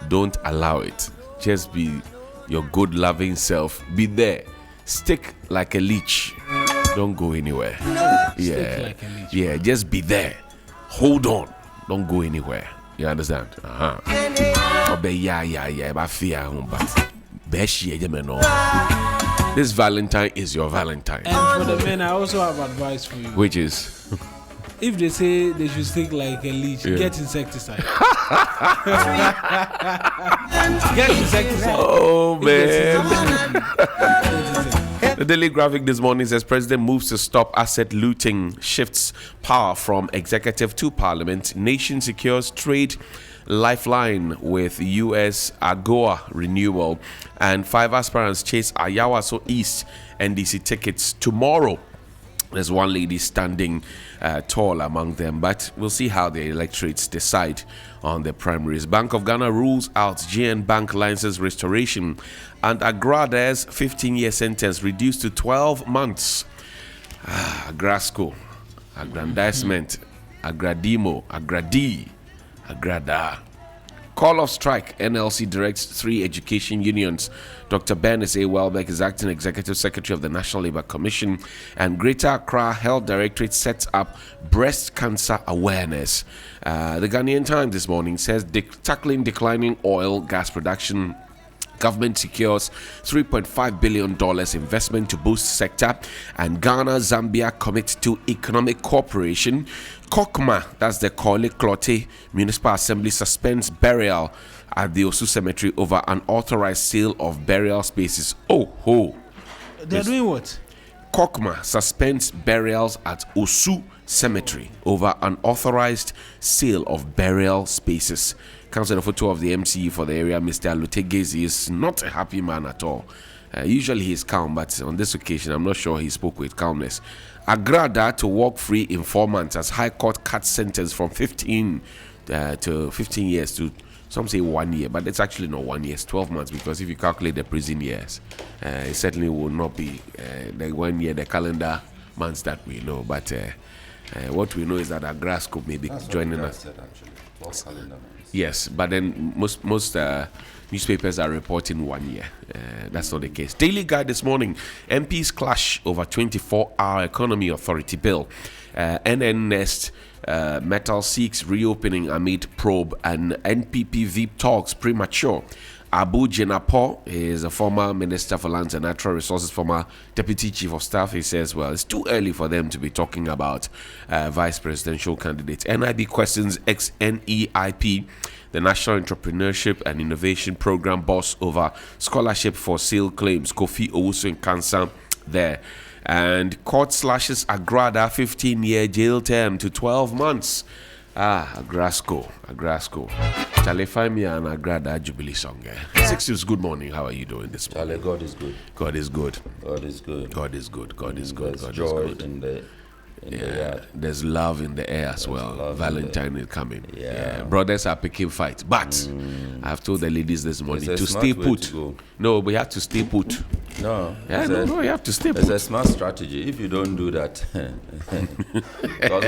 Don't allow it. Just be your good, loving self. Be there. Stick like a leech. Don't go anywhere. Stick like a leech. Yeah, just be there. Hold on. Don't go anywhere. You understand? This Valentine is your Valentine. And for the men, I also have advice for you. Which is? If they say they should stick like a leech, get insecticide. Get insecticide. Oh, man. The Daily Graphic this morning says President moves to stop asset looting, shifts power from executive to parliament. Nation secures trade lifeline with U.S. AGOA renewal. And 5 aspirants chase Ayawaso East NDC tickets tomorrow. There's one lady standing tall among them, but we'll see how the electorates decide on the primaries. Bank of Ghana rules out GN Bank license restoration, and Agrada's 15-year sentence reduced to 12 months. Agrasco, aggrandizement, Agradimo, Agradi, Agradaa. Call of strike. NLC directs 3 education unions. Dr. Bernice A. Welbeck is acting executive secretary of the National Labour Commission, and Greater Accra Health Directorate sets up breast cancer awareness. The Ghanaian Times this morning says tackling declining oil gas production. Government secures $3.5 billion investment to boost sector, and Ghana, Zambia commit to economic cooperation. Kokma, that's the Kole Klote Municipal Assembly, suspends burial at the Osu Cemetery over unauthorized sale of burial spaces. They're doing what? Kokma suspends burials at Osu Cemetery over unauthorized sale of burial spaces. Council, a photo of the MCE for the area, Mr. Lutegezi, is not a happy man at all. Usually he's calm, but on this occasion, I'm not sure he spoke with calmness. Agradaa to walk free in 4 months as High Court cuts sentence from 15 to 15 years to, some say 1 year, but it's actually not 1 year, it's 12 months, because if you calculate the prison years, it certainly will not be the 1 year, the calendar months that we know. But what we know is that Agradaa could maybe joining us. Yes, but then most newspapers are reporting 1 year. That's not the case. Daily Guide this morning: MPs clash over 24-hour economy authority bill. NN Nest Metal seeks reopening amid probe, and NPP VIP talks premature. Abu Jenapo is a former Minister for Lands and Natural Resources, former Deputy Chief of Staff. He says, well, it's too early for them to be talking about vice presidential candidates. NIB questions ex-NEIP, the National Entrepreneurship and Innovation Program boss, over scholarship for sale claims. Kofi Owusu in cancer there. And court slashes Agradaa 15-year jail term to 12 months. Agrasco. Charlie, find me an Agradaa Jubilee song. 6 News, good morning. How are you doing this morning? Charlie, God is good. God is good. God is good. God is good. God is good. There's God joy is good. in the yard. There's love in the air as well. Valentine is coming. Yeah. Brothers are picking fights, but I've told the ladies this morning It's a to smart stay way put. to go. No, we have to stay put. No, No, you have to stay it's put. a smart strategy. If you don't do that, because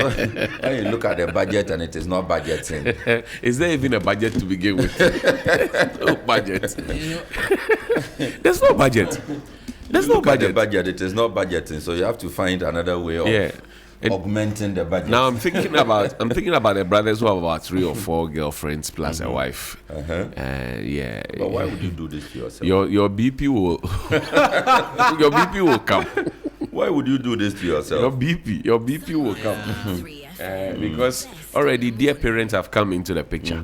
when you look at the budget and it is not budgeting, Is there even a budget to begin with? No budget. There's no budget. There's no look at the budget. budget, it is not budgeting. So you have to find another way of augmenting the budget. Now I'm thinking about the brothers who have about 3 or 4 girlfriends plus a wife. But why would you do this to yourself? Your BP will your BP will come. Why would you do this to yourself? Your BP will come. Because already dear parents have come into the picture.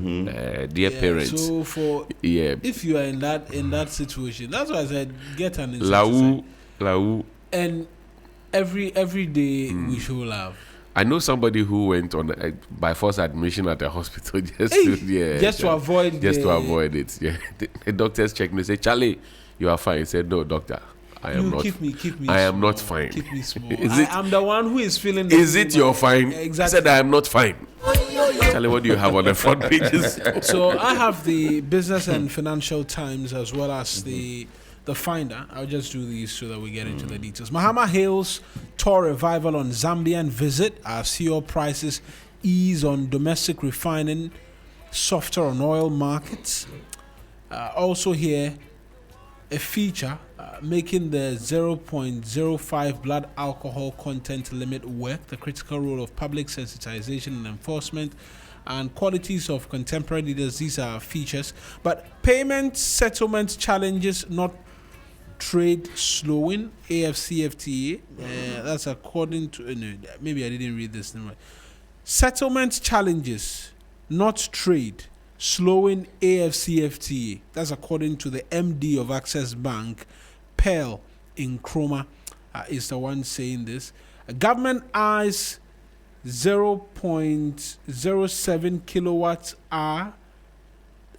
Dear parents. So if you are in that situation, that's why I said get an Lau. And every day we show love. I know somebody who went on by force admission at the hospital just to avoid it. Yeah, the doctors checked me, say, Charlie, you are fine. He said, no, doctor, I am not. Keep me. I am not fine. Keep me small. I'm the one who is feeling. Is it your fine? Exactly. I said I am not fine. Charlie, what do you have on the front pages? So I have the Business and Financial Times as well as the Finder. I'll just do these so that we get into the details. Mahama hails tour revival on Zambian visit as fuel prices ease on domestic refining, softer on oil markets. Also here, a feature making the 0.05 blood alcohol content limit work, the critical role of public sensitization and enforcement, and qualities of contemporary leaders. These are features. But payment settlement challenges, not trade slowing, AFCFTA. That's according to, no, maybe I didn't read this right. Settlement challenges, not trade slowing, AFCFTA. That's according to the MD of Access Bank, Pearl in Nkrumah, is the one saying this. Government eyes 0.07 kilowatt hour,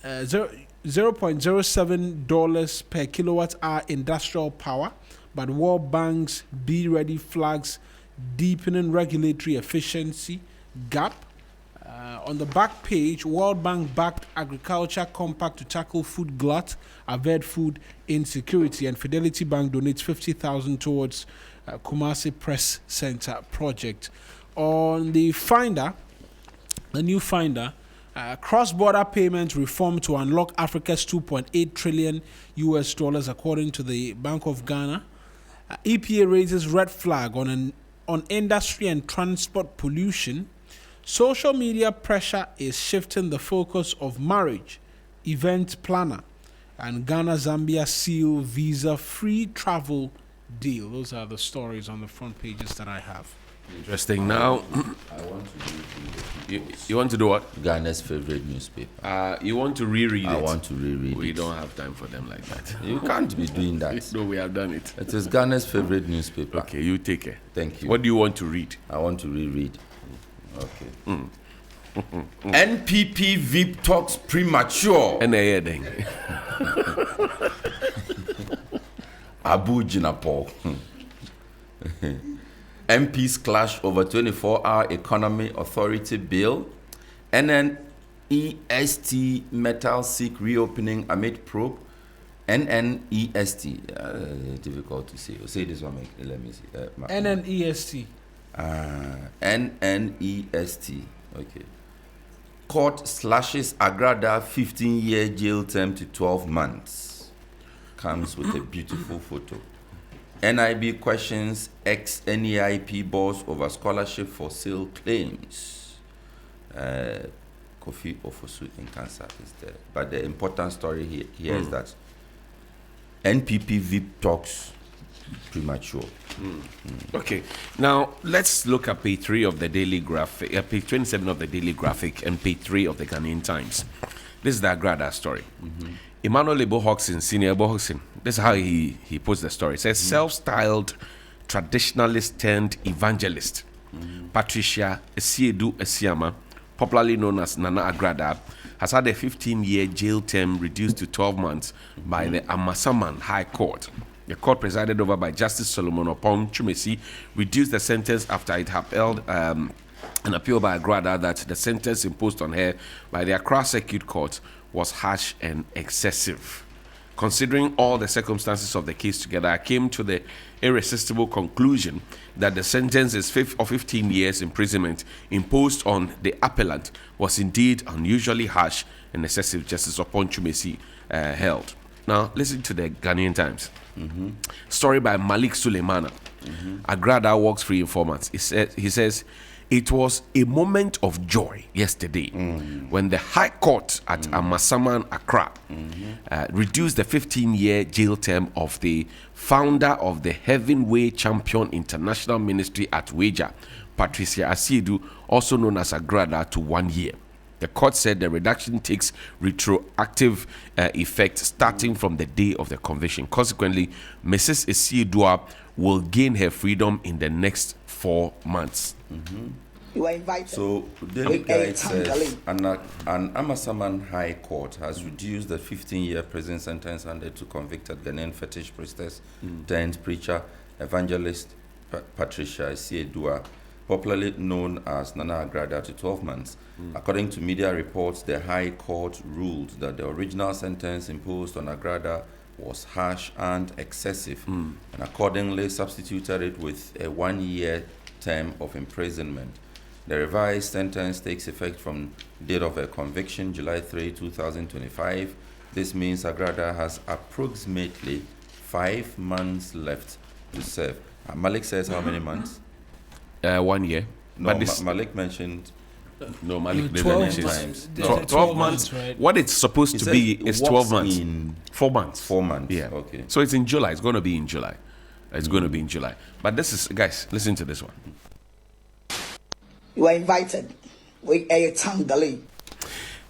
$0.07 per kilowatt hour industrial power, but World Bank's Be Ready flags deepening regulatory efficiency gap. On the back page, World Bank backed agriculture compact to tackle food glut, avert food insecurity, and Fidelity Bank donates 50,000 towards Kumasi Press Center project. On the Finder, the new Finder, cross-border payments reform to unlock Africa's $2.8 trillion according to the Bank of Ghana. EPA raises red flag on industry and transport pollution. Social media pressure is shifting the focus of marriage, event planner, and Ghana-Zambia seal visa-free travel deal. Those are the stories on the front pages that I have. Interesting. Now, I want to read you want to do what? Ghana's favorite newspaper. You want to reread it? I want to reread it. We don't have time for them like that. You can't be doing that. No, we have done it. It is Ghana's favorite newspaper. Okay, you take it. Thank you. What do you want to read? I want to reread. Okay. NPP VIP talks premature. And then. Abu Jinapo. MPs clash over 24-hour economy authority bill. NNEST metal seek reopening amid probe. NNEST. Difficult to say. Say this one. Let me see. NNEST. NNEST. Okay. Court slashes Agradaa 15-year jail term to 12 months. Comes with a beautiful photo. NIB questions ex-NEIP boss over scholarship for sale claims. Kofi Ofosu in Cancer is there. But the important story here is that NPP VIP talks premature. Okay, now let's look at page 3 of the Daily Graphic, page 27 of the Daily Graphic, and page 3 of the Ghanaian Times. This is the Agradaa story. Emmanuel Ebohoxin, Senior Ebohoxin, this is how he puts the story. It says, self-styled traditionalist turned evangelist, Patricia Esiedu Esiama, popularly known as Nana Agradaa, has had a 15-year jail term reduced to 12 months by the Amasaman High Court. The court, presided over by Justice Solomon Opong Chumesi, reduced the sentence after it upheld an appeal by Agradaa that the sentence imposed on her by the Accra Circuit Court was harsh and excessive. Considering all the circumstances of the case together, I came to the irresistible conclusion that the sentence of 15 years imprisonment imposed on the appellant was indeed unusually harsh and excessive, Justice Opong Chumesi held. Now, listen to the Ghanaian Times. Story by Malik Suleimana. Agradaa walks free in 4 months. He says, it was a moment of joy yesterday when the High Court at Amasaman, Accra, reduced the 15-year jail term of the founder of the Heavenway Champion International Ministry at Weja, Patricia Asiedu, also known as Agradaa, to 1 year. The court said the reduction takes retroactive effect starting from the day of the conviction. Consequently, Mrs. Esiedua will gain her freedom in the next 4 months. You are invited. So, Daily Guide says an Amasaman High Court has reduced the 15-year prison sentence handed to convicted Ghanaian fetish priestess turned preacher, evangelist Patricia Esiedua, popularly known as Nana Agradaa, to 12 months. According to media reports, the High Court ruled that the original sentence imposed on Agradaa was harsh and excessive, and accordingly substituted it with a 1-year term of imprisonment. The revised sentence takes effect from date of a conviction, July 3, 2025. This means Agradaa has approximately 5 months left to serve. Malik says how many months? 1 year. No, But this, Malik mentioned no, Malik didn't 12 mention months. it. There's 12, a 12 months. right? What it's supposed He to said be it is works 12 months. in 4 months. 4 months. Yeah. Okay. So it's in July. It's going to be in July. It's going to be in July. But this is, guys, listen to this one. You are invited. We are Tangali.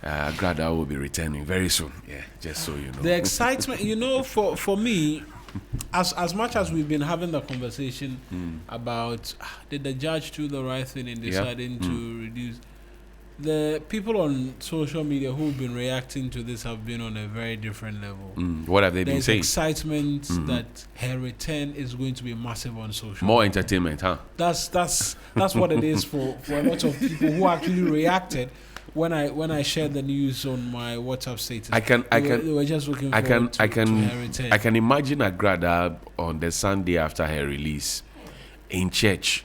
Agradaa will be returning very soon. Yeah, just so you know. The excitement, for me, as much as we've been having the conversation about did the judge do the right thing in deciding to reduce, the people on social media who've been reacting to this have been on a very different level. What have they been There's saying? excitement that her return is going to be massive on social. More entertainment, huh? That's what it is for a lot of people who actually reacted when I shared the news on my WhatsApp status. They were just looking forward to her return. I can imagine Agradaa on the Sunday after her release in church,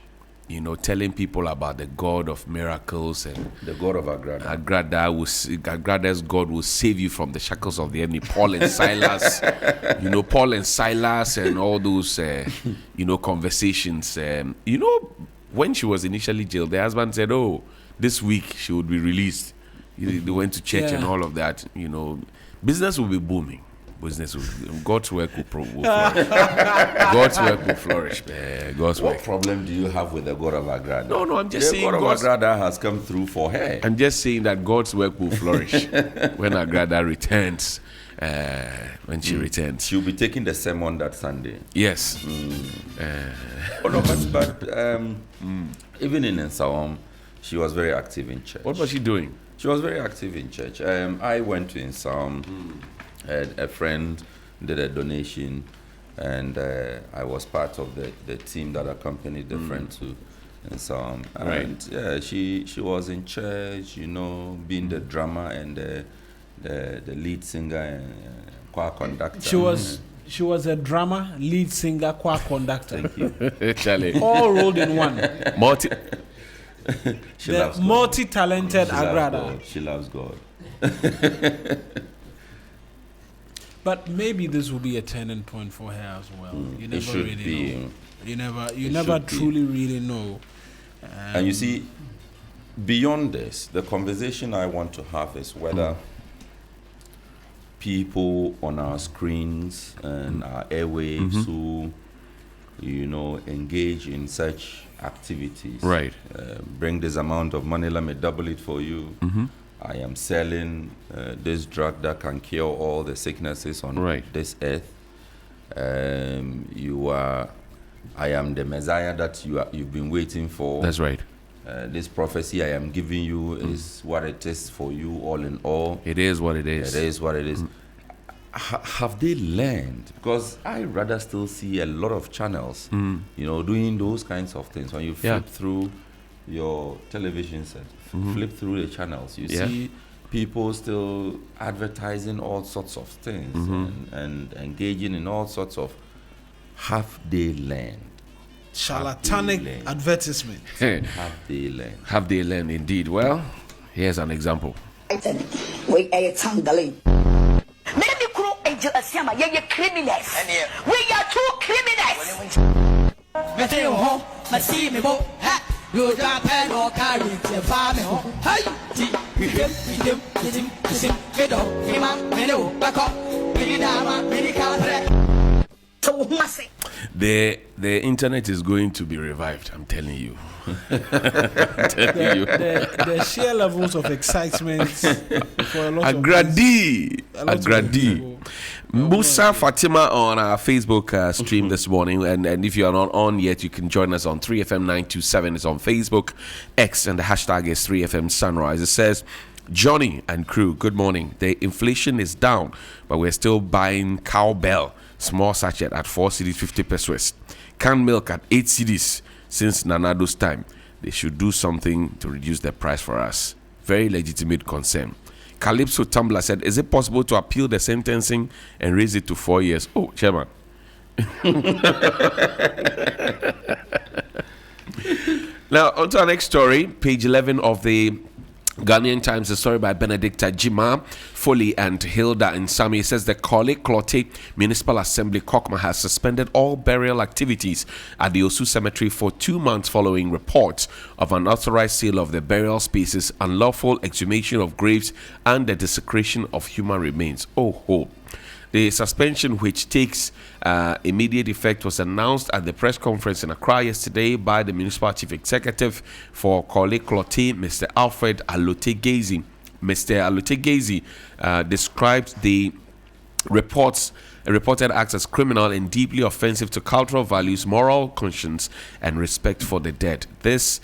telling people about the God of miracles and The God of Agradaa. Agrada's God will save you from the shackles of the enemy. Paul and Silas, Paul and Silas and all those, conversations. When she was initially jailed, the husband said, "Oh, this week she would be released." They went to church and all of that. Business will be booming. God's work will flourish. God's work will flourish. God's What work. problem do you have with the God of Agradaa? No, I'm just saying the God God's- of Agradaa has come through for her. I'm just saying that God's work will flourish when Agradaa returns. When she returns. She'll be taking the sermon that Sunday. Yes. But even in Nsawam, she was very active in church. What was she doing? She was very active in church. I went to Nsawam. A friend did a donation, and I was part of the team that accompanied the friend to Nsawam. And yeah, she was in church, being the drummer and the lead singer and choir conductor. She was a drummer, lead singer, choir conductor. Thank you. Charlie. All rolled in one. She The loves God. multi-talented She loves Agradaa. God. She loves God. But maybe this will be a turning point for her as well. You It never should really be. know. You It never should be. truly really know. And you see, beyond this, the conversation I want to have is whether people on our screens and our airwaves who, engage in such activities. Right. Bring this amount of money, let me double it for you. I am selling this drug that can cure all the sicknesses on this earth. I am the Messiah that you've been waiting for. That's right. This prophecy I am giving you is what it is for you, all in all. It is what it is. It is what it is. Have they learned? Because I rather still see a lot of channels, doing those kinds of things. When you flip through your television set, flip through the channels, you see people still advertising all sorts of things and engaging in all sorts of. Have they learned? Charlatanic advertisement. Have they learned? Have they learned indeed? Well, here's an example. We are Tangali. Criminals. We are two criminals. You drop and or carry the family. Hey, The internet is going to be revived, I'm telling you. The sheer levels of excitement for a lot Agradaa. Musa Fatima on our Facebook stream this morning, and if you are not on yet, you can join us on 3FM927. It's on Facebook, X, and the hashtag is 3FM Sunrise. It says, Johnny and crew, good morning. The inflation is down, but we're still buying cowbell, small sachet at 4 cedis 50 pesos, canned milk at 8 cedis since Nanado's time. They should do something to reduce the price for us. Very legitimate concern. Calypso Tumblr said, is it possible to appeal the sentencing and raise it to 4 years? Oh, Chairman. Now, on to our next story, page 11 of the Ghanaian Times, a story by Benedicta Jima Foley and Hilda Insami. It says the Korle Klote Municipal Assembly Kokma has suspended all burial activities at the Osu Cemetery for 2 months following reports of unauthorized sale of the burial spaces, unlawful exhumation of graves, and the desecration of human remains. The suspension, which takes immediate effect, was announced at the press conference in Accra yesterday by the Municipal Chief Executive for Korle Klote, Mr. Alfred Alotegezi. Mr. Alotegezi described the reported acts as criminal and deeply offensive to cultural values, moral conscience, and respect for the dead. This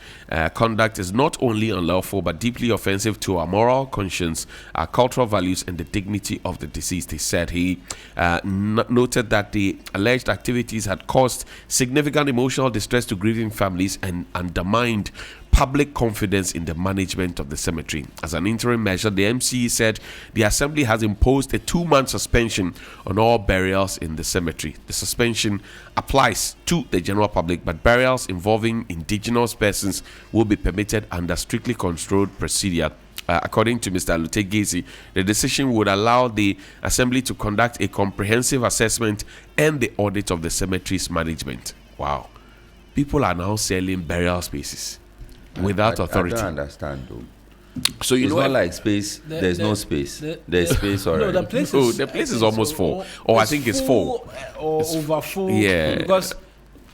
conduct is not only unlawful but deeply offensive to our moral conscience, our cultural values, and the dignity of the deceased, he said. He noted that the alleged activities had caused significant emotional distress to grieving families and undermined public confidence in the management of the cemetery. As an interim measure, the MCE said the assembly has imposed a 2-month suspension on all burials in the cemetery. The suspension applies to the general public, but burials involving indigenous persons will be permitted under strictly controlled procedure. According to Mr. Alotegezi, the decision would allow the assembly to conduct a comprehensive assessment and the audit of the cemetery's management. Wow. People are now selling burial spaces without authority. I don't understand though. So it's not like space. There's no space. There's space already. No, the place is almost full. Or I think it's full. Or over full. Yeah. Because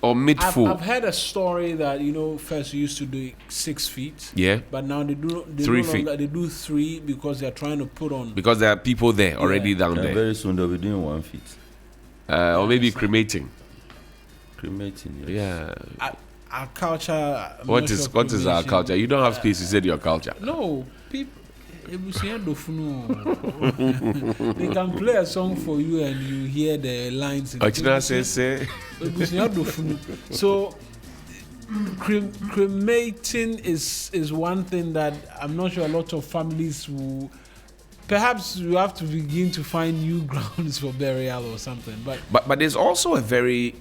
or mid full. I've heard a story that first you used to do 6 feet. Yeah. But now they do 3 feet. They do 3 because they're trying to put on. Because there are people there already down there. Very soon they'll be doing 1 feet. Or maybe cremating. Cremating. Yes. Yeah. Our culture. What is our culture? You don't have space to say your culture. No, people. They can play a song for you and you hear the lines. So cremating is one thing that I'm not sure a lot of families will. Perhaps you have to begin to find new grounds for burial or something. But there's also a very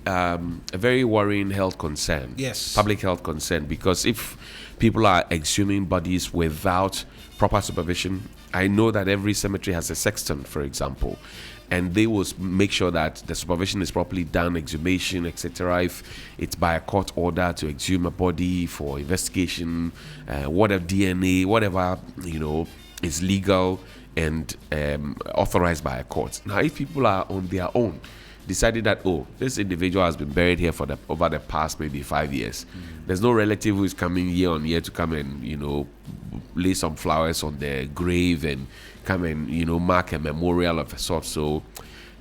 worrying health concern. Yes. Public health concern, because if people are exhuming bodies without proper supervision, I know that every cemetery has a sexton, for example, and they will make sure that the supervision is properly done, exhumation, etc. If it's by a court order to exhume a body for investigation, whatever DNA, whatever is legal and authorized by a court. Now, if people are on their own, decided that this individual has been buried here for over the past maybe 5 years, there's no relative who is coming year on year to come and lay some flowers on their grave and come and mark a memorial of a sort. So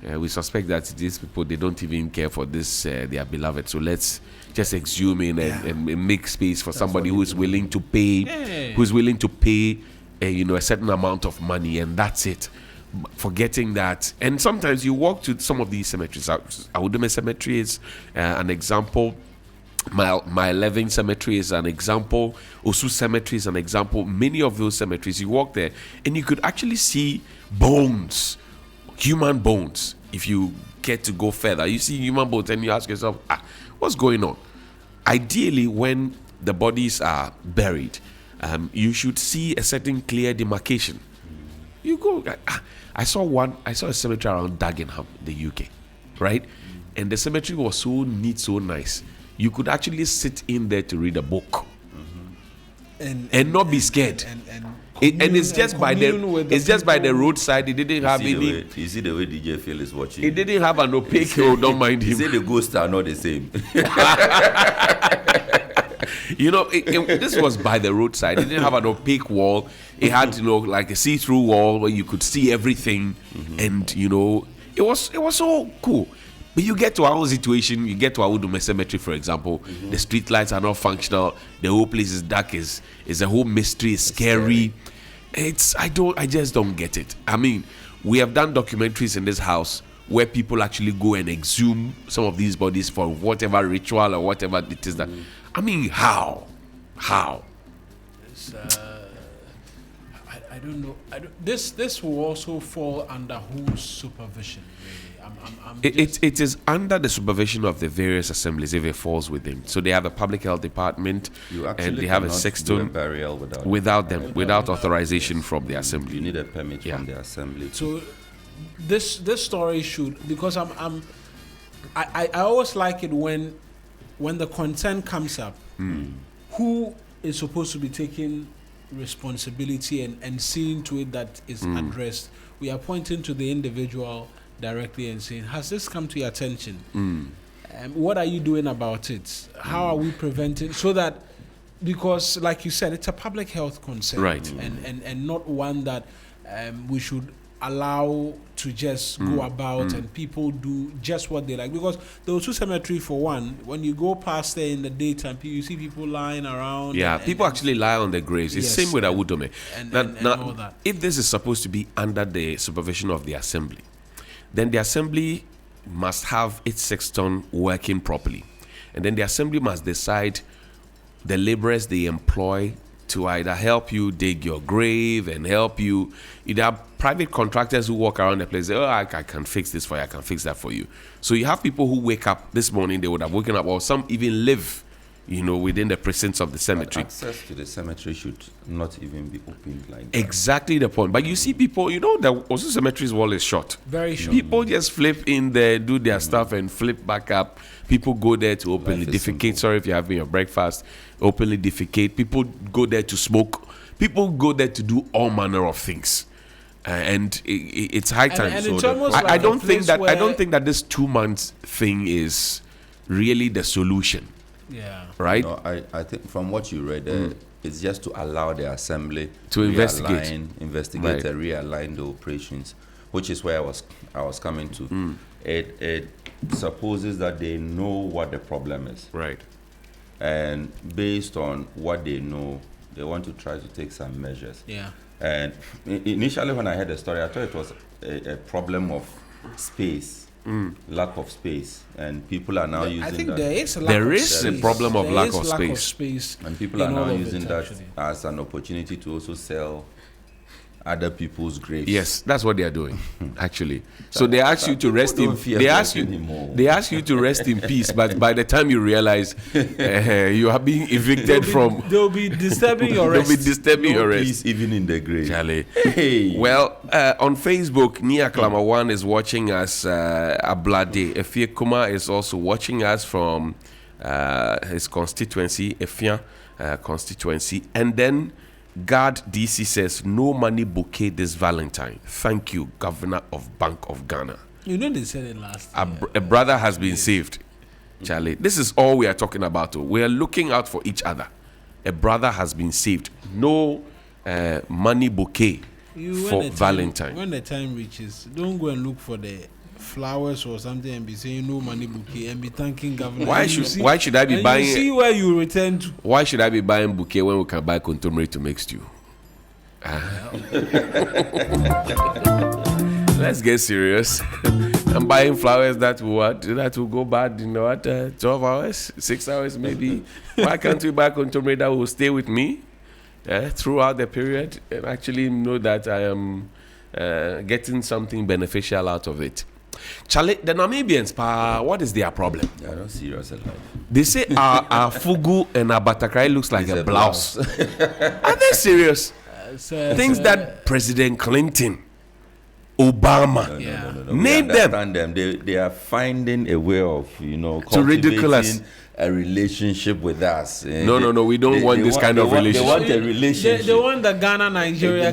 we suspect that these people, they don't even care for this their beloved. So let's just exhume in and make space for somebody who is willing to pay, a certain amount of money, and that's it. Forgetting that, and sometimes you walk to some of these cemeteries. Awudome Cemetery is an example. My 11 Cemetery is an example. Osu Cemetery is an example. Many of those cemeteries, you walk there and you could actually see bones, human bones. If you get to go further, you see human bones and you ask yourself, what's going on? Ideally, when the bodies are buried, you should see a certain clear demarcation. You go. I saw a cemetery around Dagenham, the UK, right? And the cemetery was so neat, so nice. You could actually sit in there to read a book, and not be scared. And it's just by the roadside. It didn't have any. You see the way DJ Phil is watching. It didn't have an opaque. Don't mind him. He said the ghosts are not the same. This was by the roadside. It didn't have an opaque wall. It had, like a see-through wall where you could see everything, and it was so cool. But you get to our own situation. You get to Awudome Cemetery, for example. The street lights are not functional. The whole place is dark. Is a whole mystery. It's scary. I just don't get it. I mean, we have done documentaries in this house where people actually go and exhume some of these bodies for whatever ritual or whatever it is that. I mean, how? I don't know. This will also fall under whose supervision? Really? It is under the supervision of the various assemblies if it falls within. So they have a public health department, and they have a sexton burial without authorization from the assembly. You need a permit from the assembly. So this story should, because I always like it when the concern comes up, who is supposed to be taking responsibility and seeing to it that is addressed. We are pointing to the individual directly and saying, has this come to your attention? What are you doing about it? How are we preventing, so that, because like you said, it's a public health concern, right? And not one that we should allow to just go about and people do just what they like. Because the Osu Cemetery, for one, when you go past there in the daytime, you see people lying around. Yeah, people actually lie on the graves. It's same with Awudome. And all that. If this is supposed to be under the supervision of the assembly, then the assembly must have its sexton working properly. And then the assembly must decide the laborers they employ to either help you dig your grave and help you. There are private contractors who walk around the place, say, I can fix this for you, I can fix that for you. So you have people who wake up this morning, they would have woken up, or some even live, within the precincts of the cemetery. But access to the cemetery should not even be opened like that. Exactly the point. But you see people, the Osu Cemetery's wall is short. Very short. People just flip in there, do their stuff, and flip back up. People go there to openly defecate. Sorry if you're having your breakfast. Openly defecate. People go there to smoke. People go there to do all manner of things. And it's high time. And so it's almost like I don't think that this 2 months thing is really the solution. Yeah. Right? I think from what you read, it's just to allow the assembly to investigate and realign the operations, which is where I was coming to. It supposes that they know what the problem is. Right. And based on what they know, they want to try to take some measures. Yeah. And initially when I heard the story, I thought it was a problem of space. Lack of space, and people are now using I think that. there is a problem of lack of space. And people are now using that as an opportunity to also sell other people's graves. Yes, that's what they are doing, actually. So they ask you to rest in. They ask you to rest in peace, but by the time you realize you are being evicted from, they'll be disturbing your rest. They'll be disturbing your rest, peace even in the grave. Charlie. Hey. Well, on Facebook, Nia Klamawan is watching us. Ablade Efie Kuma is also watching us from his constituency, Efia constituency, and then. Guard DC says, no money bouquet this Valentine. Thank you, Governor of Bank of Ghana. They said it last year. A brother has been saved. Charlie, this is all we are talking about. We are looking out for each other. A brother has been saved. No money bouquet for Valentine. When the time reaches, don't go and look for the flowers or something and be saying no money bouquet and be thanking government. Why should I be buying? You see where you return to. Why should I be buying bouquet when we can buy contumely to make stew? Let's get serious. I'm buying flowers that will go bad in 12 hours, 6 hours maybe. Why can't we buy contumely that will stay with me throughout the period and actually know that I am getting something beneficial out of it? Charlie, the Namibians, what is their problem? They are not serious at life. They say our fugu and our batakrai looks like a blouse. Are they serious? Things that President Clinton, Obama, name them. They are finding a way of, to ridicule us. A relationship with us. No, we don't want this kind of relationship. They want a relationship. They want the Ghana-Nigeria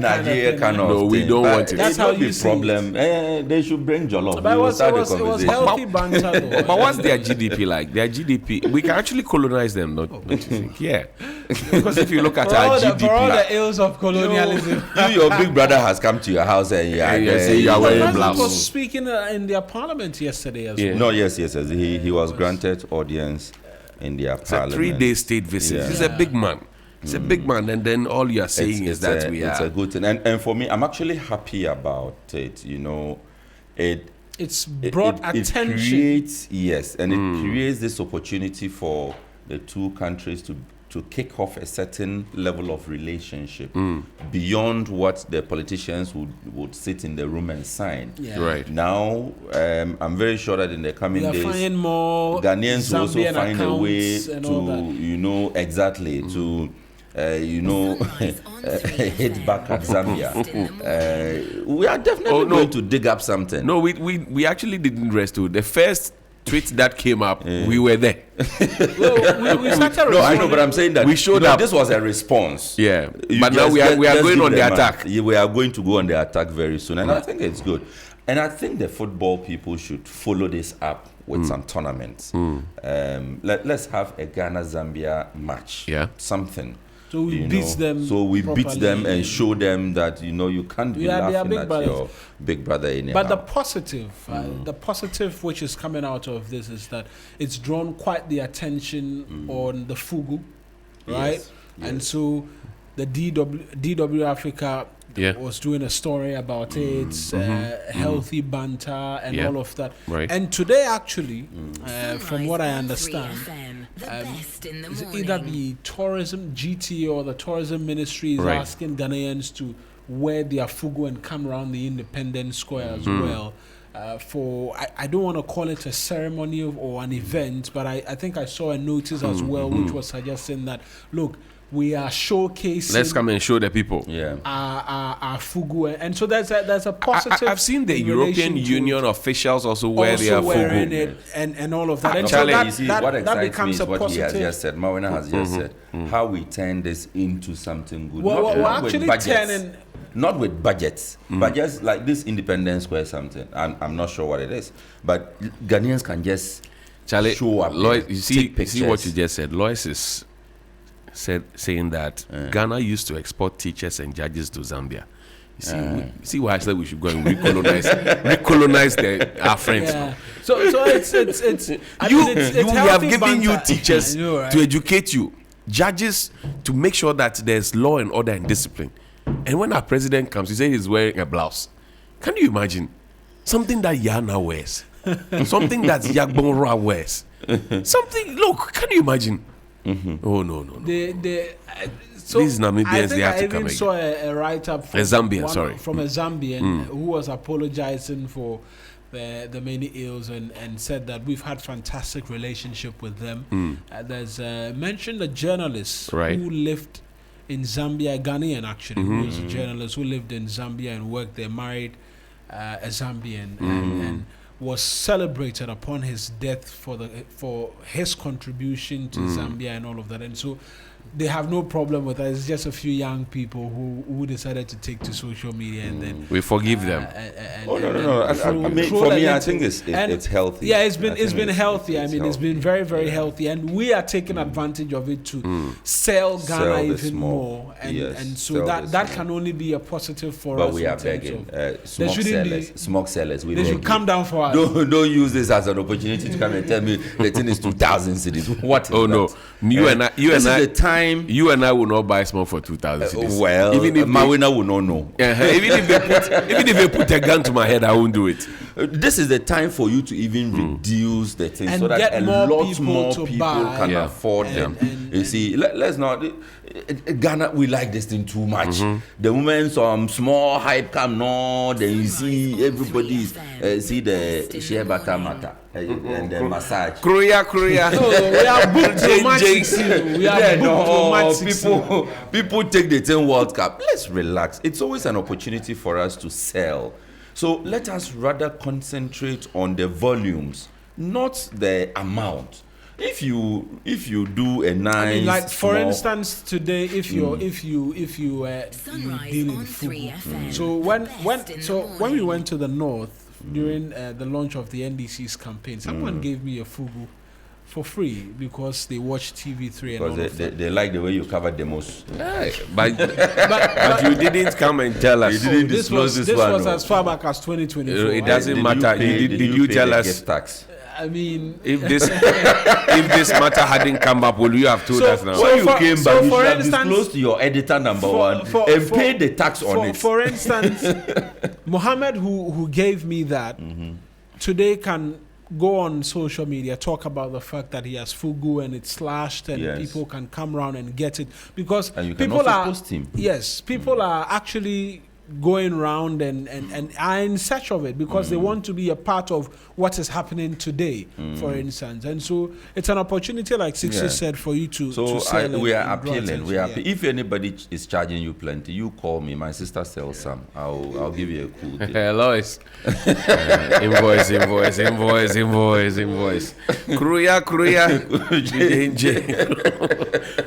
kind of No, we don't want it. That's how you see problem. They should bring jollof. But it was healthy banter though. But what's their GDP like? Their GDP, we can actually colonize them, don't you think? Yeah. Because if you look at our GDP... For all the ills of colonialism. Your big brother has come to your house and you are wearing blouse. He was speaking in their parliament yesterday as well. No, yes. He was granted audience in their parliament. It's a 3-day state visit. Yeah. He's a big man. It's a big man, and then all you are saying is that we are. It's a good thing, and for me, I'm actually happy about it. It's brought attention. It creates it creates this opportunity for the two countries to to kick off a certain level of relationship beyond what the politicians would sit in the room and sign. Yeah. Right. Now, I'm very sure that in the coming We are days, finding more Ghanaians will also Zambian find a way accounts and all that. to, to, hit back at Zambia. We are definitely going to dig up something. No, we actually didn't rest. Too. The first tweet that came up, we were there. Well, we started No, I know, but I'm saying that We showed up. This was a response. Yeah, You but now just- we are just going give on the them attack. We are going to go on the attack very soon, and I think it's good. And I think the football people should follow this up with some tournaments. Let's have a Ghana-Zambia match. Yeah. Something. So we you beat know. them So we beat properly. them and show them that you can't be They are laughing big at brothers. your big brother anyhow. But the positive which is coming out of this is that it's drawn quite the attention on the Fugu, right? Yes, And yes. so the DW Africa Yeah. was doing a story about it, healthy banter and Yeah. all of that. Right. And today, actually, from what I understand, is either the tourism GT or the tourism ministry is Right. asking Ghanaians to wear their Fugu and come around the Independence Square as well. I don't want to call it a ceremony or an event, but I think I saw a notice as well which was suggesting that, look, we are showcasing Let's come and show the people. yeah. our Fugu, and so there's a positive. I've seen the in European relation to Union officials also wear their also wearing Fugu. it and all of that. And Charlie, so that, you see, that, what that excites me becomes is a what he has positive. just said. Mawina has just said how we turn this into something good. Well, we're with actually budgets. turning- Not with budgets, but just like this Independence Square something. I'm not sure what it is, but Ghanaians can just Charlie, show up. Lois, there, you take see what you pictures. just said. Lois is saying that Ghana used to export teachers and judges to Zambia. You see why I said we should go and recolonize our friends. Yeah. So it's I You, mean, it's we have healthy given you banter. teachers I know, right? to educate you, judges to make sure that there's law and order and discipline. And when our president comes, he says he's wearing a blouse. Can you imagine something that Yana wears, something that Yagbonra wears, something? Look, can you imagine? Oh no. So These Namibians, I think they have I to even come saw a write-up from A Zambian, from a Zambian who was apologizing for the many ills and said that we've had fantastic relationship with them. There's mentioned a journalist Right. who lived in Zambia, a Ghanaian actually, who was a journalist who lived in Zambia and worked there, married a Zambian and was celebrated upon his death for his contribution to Zambia and all of that. And so they have no problem with that. It's just a few young people who decided to take to social media and then We forgive them. No. I mean, for me, I think it's healthy. Yeah, it's I been think healthy. it's I mean, it's been healthy. very healthy, and we are taking advantage of it to sell Ghana Sell this even more. more, and Yes, and so sell that this can only be a positive for But us. we in are terms begging of- smoke shouldn't sellers. Smoke sellers. We They beg should come you. down for us. Don't use this as an opportunity to come and tell me the thing is 2,000 cities. What? Is Oh no, that? you and This I, is the time. you and I will not buy small for 2,000 cedis. Well, even if Mawina will not know. even if they put a gun to my head, I won't do it. This is the time for you to even reduce the thing And so that get a more lot people more to people buy. can Yeah. afford And- them. You see, let's not. Ghana, we like this thing too much. The moment some small hype come, no, then you see everybody see the shea butter matter and the massage. Korea. So we are booked to match 16. We are booked to match 16. People take the 10 World Cup. Let's relax. It's always an opportunity for us to sell. So let us rather concentrate on the volumes, not the amount. If you do a nice, I mean, like for small- instance, today, if you deal in Fugu. So when we went to the north during the launch of the NDC's campaign, someone gave me a Fugu for free because they watched TV3 and all because of that. they like the way you covered the most. But you didn't come and tell us. You didn't This disclose was this one, was no. as far back as 2024. It doesn't Did matter. pay- Did you pay tell the us gift tax? I mean, if this matter hadn't come up? Will you have told us now? so When you for- came so back, you for should have instance- disclosed to your editor number one and pay the tax on it. For instance, Mohammed, who gave me that, today can go on social media, talk about the fact that he has Fugu and it's slashed, and Yes. people can come around and get it, because And you can people also are post him. Yes, people are actually going around and are in search of it, because they want to be a part of what is happening today, for instance. And so it's an opportunity, like Sixty Yeah. said, for you to So sell we and are draw appealing. We attention. are. If anybody is charging you plenty, you call me. My sister sells some. I'll give you a cool deal. Lois. Invoice. Kruya.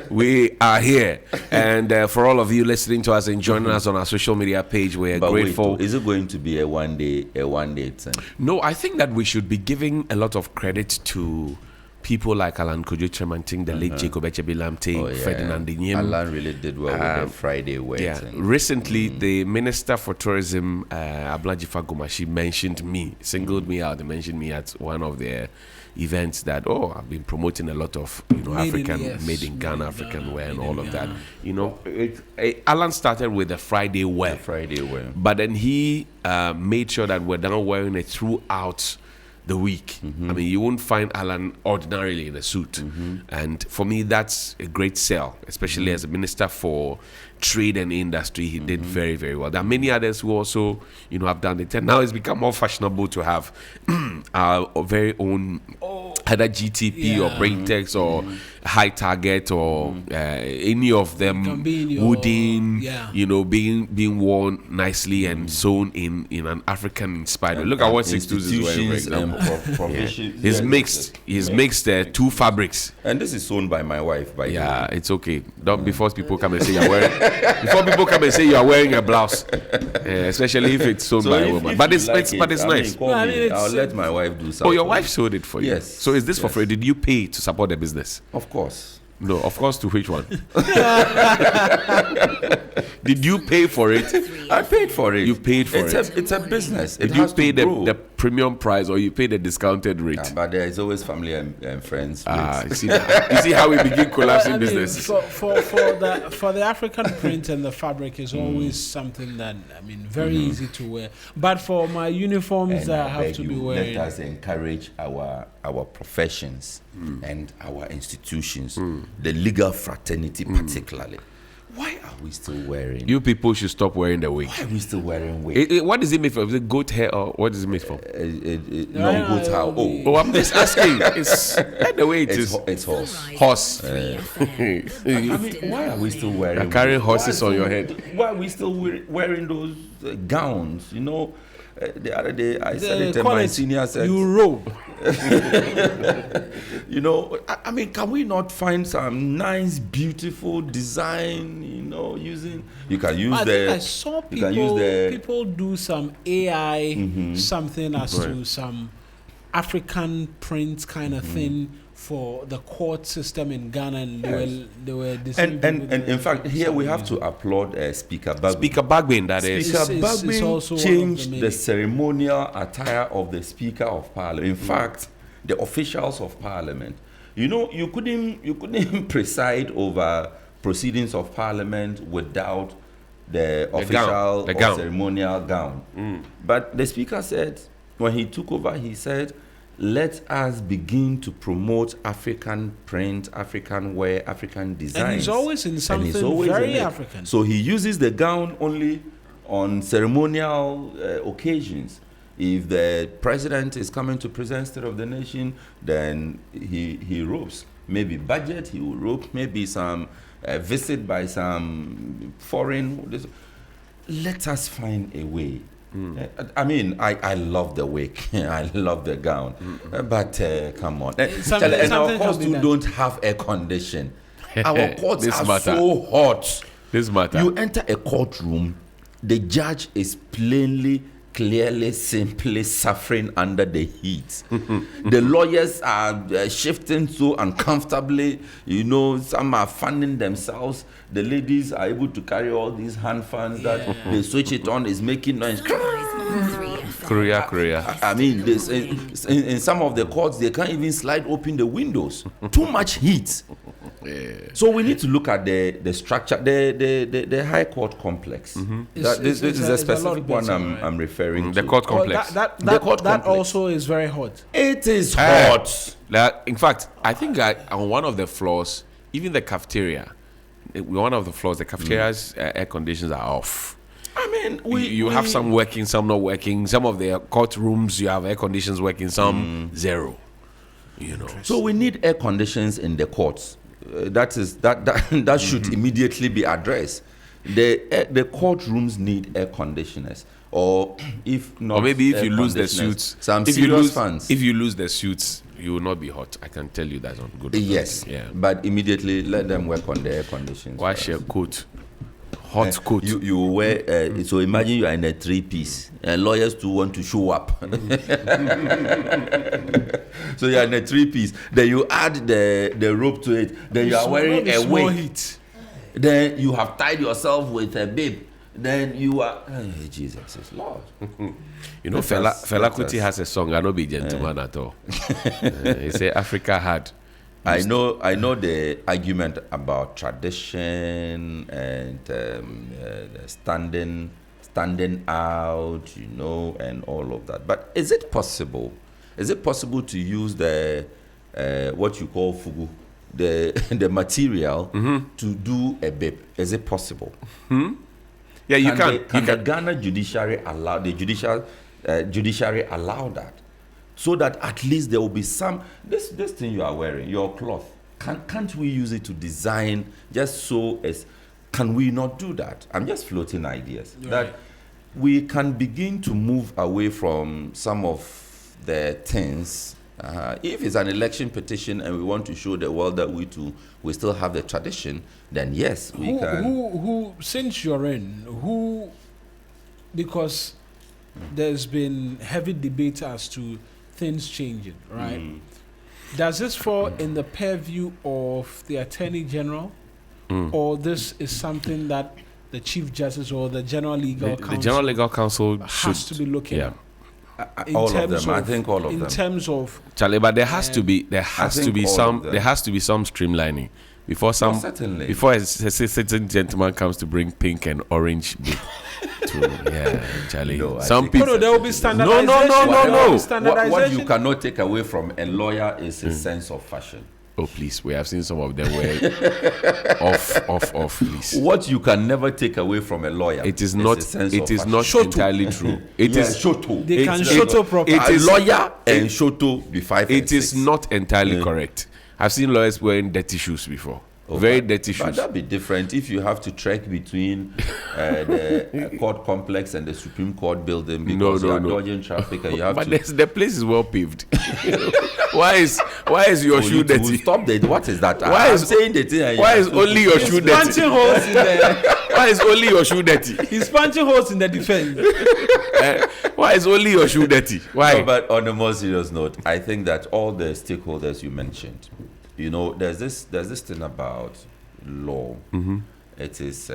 We are here. And for all of you listening to us and joining us on our social media page, we're But grateful. wait, is it going to be a one day thing? No, I think that we should be giving a lot of credit to people like Alan Kojo Tremanting, the late Jacob Echebilamte, Ferdinand Inyem. Alan really did well with the Friday wedding. Yeah, recently the Minister for Tourism, Ablajifa Gomashi, mentioned me, singled me out. They mentioned me at one of their events that, I've been promoting a lot of, made in Ghana, African wear and all of that. Alan started with the Friday wear. But then he made sure that we're now wearing it throughout the week. I mean, you won't find Alan ordinarily in a suit. And for me, that's a great sell, especially as a minister for trade and industry. He did very, very well. There are many others who also, have done it. And now it's become more fashionable to have our very own either GTP or Braintex or High Target or any of them wooden, being worn nicely and sewn in an African inspired way. Look at what 62 is wearing, for example. He's mixed two fabrics. And this is sewn by my wife, by the way. It's okay. Don't before people come and say you're wearing before people come and say you are wearing a blouse. Especially if it's sewn by a woman. But it's nice. I'll let my wife do something. Oh, your wife sewed it for you. Yes. So is this for free? Did you pay to support the business? Of course. No, of course. To which one? Did you pay for it? I paid for it. You paid for it. It's a business. Did you pay the premium price or you pay the discounted rate? But there is always family and friends. You see how we begin collapsing business. For the African print and the fabric is always something that very easy to wear. But for my uniforms that I have to be wearing, let us encourage our professions and our institutions, the legal fraternity particularly. Why are we still wearing? You people should stop wearing the wig. Why are we still wearing wig? What is it made for? Is it goat hair or what is it made for? No, goat hair. Oh, I'm just asking. It's the way it is. It's horse. Horse. Why are we still wearing? You're carrying horses on your head. Why are we still wearing those gowns? The other day I said it and my senior said, "You robe." Can we not find some nice, beautiful design? Using you can use I saw people do some AI something as to some African print kind of thing for the court system in Ghana, and they were and in fact here we have to applaud Speaker Bagbin. Speaker Bagbin, that is. Speaker Bagbin changed the ceremonial attire of the Speaker of Parliament. In fact, the officials of Parliament. You couldn't preside over proceedings of Parliament without the official or ceremonial gown. But the Speaker said, when he took over, he said, let us begin to promote African print, African wear, African designs. And he's always in something very African. So he uses the gown only on ceremonial occasions. If the president is coming to present State of the Nation, then he robes. Maybe budget, he will robe. Maybe some visit by some foreign. Let us find a way. I love the wig. I love the gown. But come on. And our courts don't have air condition. Our courts are so hot. This matter. You enter a courtroom, the judge is clearly, simply suffering under the heat. The lawyers are shifting so uncomfortably. Some are fanning themselves. The ladies are able to carry all these hand fans that they switch it on, is making noise. Korea. In some of the courts, they can't even slide open the windows. Too much heat. So we need to look at the structure, the High Court complex. This is a specific one I'm referring to. The court complex. The court complex. That also is very hot. It is hot. In fact, I think on one of the floors, even the cafeteria, one of the floors, the cafeteria's air conditions are off. I mean, you have some working, some not working. Some of the courtrooms you have air conditions working, some zero. So we need air conditions in the courts. That should immediately be addressed. The courtrooms need air conditioners, or if not, or maybe if you lose the suits, some serious fans. If you lose the suits, you will not be hot. I can tell you that on good. Yes, but immediately let them work on the air conditions. Wash your coat. Hot coat. You wear so imagine you are in a 3-piece and lawyers too want to show up. So you are in a 3-piece, then you add the rope to it, then you are wearing a wig, then you have tied yourself with a bib, then you are Jesus is Lord. Fela Kuti has a song, I no be gentleman at all. He say Africa had. I know the argument about tradition and standing out, and all of that. But is it possible? Is it possible to use the what you call fugu, the material to do a bib? Is it possible? Yeah, you can. Can the Ghana judiciary allow judiciary allow that? So that at least there will be some this thing you are wearing, your cloth. Can't we use it to design just so as? Can we not do that? I'm just floating ideas that we can begin to move away from some of the things. If it's an election petition and we want to show the world that we still have the tradition, then yes, we can. Who since you're in, because there's been heavy debate as to things changing, right? Does this fall in the purview of the Attorney General, or this is something that the Chief Justice or the General Legal Counsel, the General Legal Counsel has to be looking at? All of them. I think all of them. In terms of Charlie, but there has to be some streamlining before a certain gentleman comes to bring pink and orange bib Charlie. Some people there will be standardization. No. What you cannot take away from a lawyer is his sense of fashion. Oh please, we have seen some of them wear off, please. What you can never take away from a lawyer, it is not entirely true. It is shoto. They can shoto properly. It is lawyer and shoto be 5 and 6. It is not entirely correct. I've seen lawyers wearing dirty shoes before. Very dirty shoes. But that'd be different if you have to trek between the court complex and the Supreme Court building because you are dodging traffic and you have but the place is well paved. Why is your shoe dirty? Stop that. What is that? I'm saying the thing. Why is only your shoe dirty? Punching holes in the. Why is only your shoe dirty? He's punching holes in the defense. Why is only your shoe dirty? Why? No, but on a more serious note, I think that all the stakeholders you mentioned, there's this thing about law. It is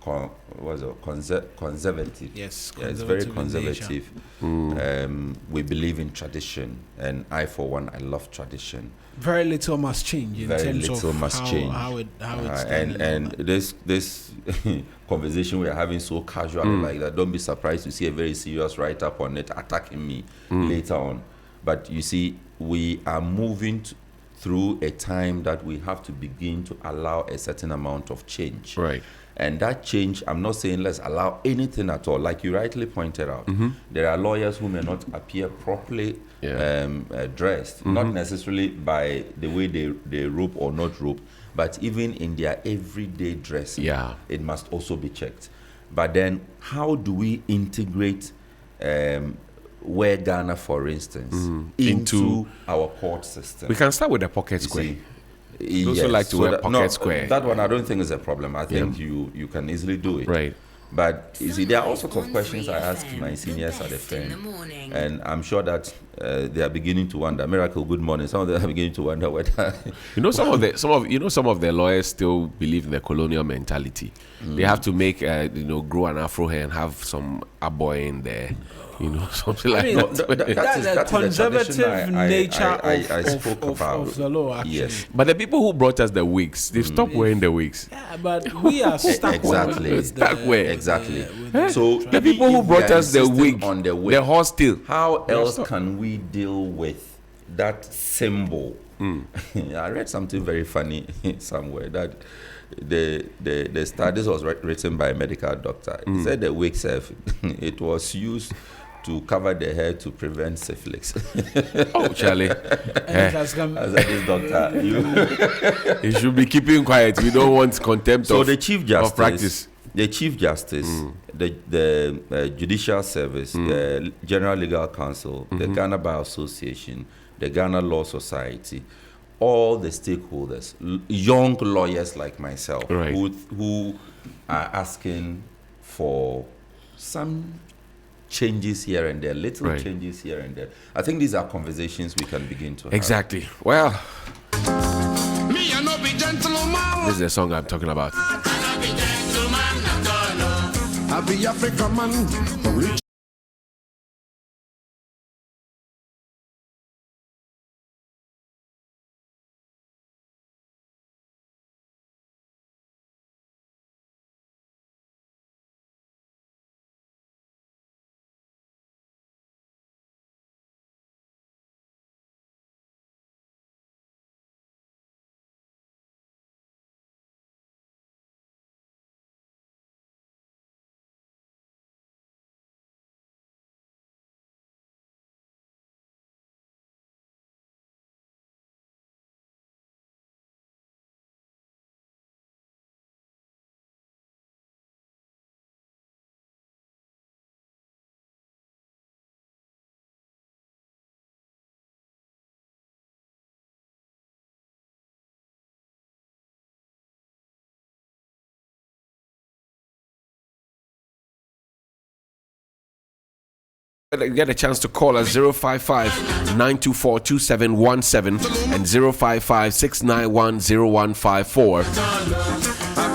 conservative. Yes, it's very conservative. We believe in tradition, and I, for one, I love tradition. Very little must change in terms of how it's done. And this conversation we are having so casual like that. Don't be surprised to see a very serious write-up on it attacking me later on. But you see, we are moving through a time that we have to begin to allow a certain amount of change. Right. And that change, I'm not saying let's allow anything at all. Like you rightly pointed out, there are lawyers who may not appear properly dressed, not necessarily by the way they rope or not rope, but even in their everyday dressing, it must also be checked. But then how do we integrate where Ghana, for instance, into our court system? We can start with the pocket square. Those also like to wear pocket square. That one I don't think is a problem. I think you can easily do it. Right. But you see, there are all sorts of questions I ask my seniors at the firm, and I'm sure that they are beginning to wonder. Miracle, good morning. Some of them are beginning to wonder whether some of the lawyers still believe in the colonial mentality. They have to make grow an afro hair and have some aboy in there. Something like that. That's the conservative nature I spoke about. of the law, actually. Yes. But the people who brought us the wigs, they've stopped wearing the wigs. Yeah, but we are stuck Exactly. with Stuck where? Exactly. with So The people who if brought we are us the insisting wig, on the horse tail. how else can we deal with that symbol? I read something very funny somewhere that the studies was written by a medical doctor. He said the wig self, it was used to cover the hair to prevent syphilis. Oh, Charlie. and it has come. I said, this doctor, You should be keeping quiet. We don't want contempt So of, the Chief Justice, of practice. the Chief Justice, the Judicial Service, the General Legal Council, the Ghana Bar Association, the Ghana Law Society, all the stakeholders, young lawyers like myself, Right. who are asking for some changes here and there, little Right. changes here and there. I think these are conversations we can begin to have. Exactly. Well, Me, I no be gentleman. this is the song I'm talking about. I be gentleman, I be African man. Get a chance to call us 055-924-2717 and 055-691-0154.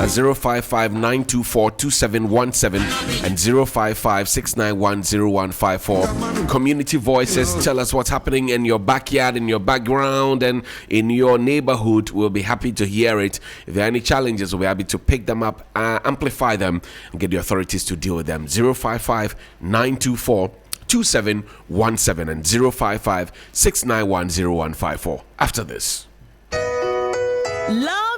055-924-2717 and 055-691-0154. Community voices, tell us what's happening in your backyard, in your background, and in your neighborhood. We'll be happy to hear it. If there are any challenges, we'll be happy to pick them up, amplify them, and get the authorities to deal with them. 055-924-2717 and 055-691-0154. After this. Love